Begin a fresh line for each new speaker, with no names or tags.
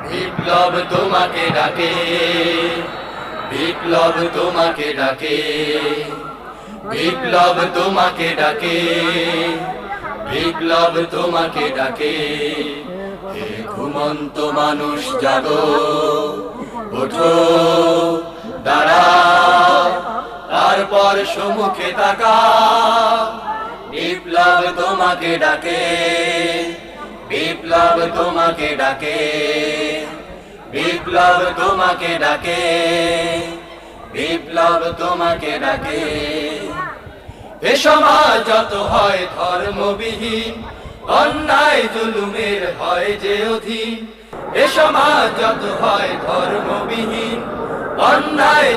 বিপ্লব তোমাকে ডাকে, বিপ্লব তোমাকে ডাকে, বিপ্লব তোমাকে ডাকে, বিপ্লব তোমাকে ডাকে। হে ঘুমন্ত মানুষ জাগো, ওঠো, দাঁড়াও, তারপর সম্মুখে তাকাও। বিপ্লব তোমাকে ডাকে, বিপ্লব তোমাকে ডাকে, বিপ্লব তোমাকে ডাকে, বিপ্লব তোমাকে ডাকে। এ সমাজ যত হয় ধর্মবিহীন, অন্যায় জুলুমের হয় যে অধীন। এ সমাজ যত হয় ধর্মবিহীন, অন্যায়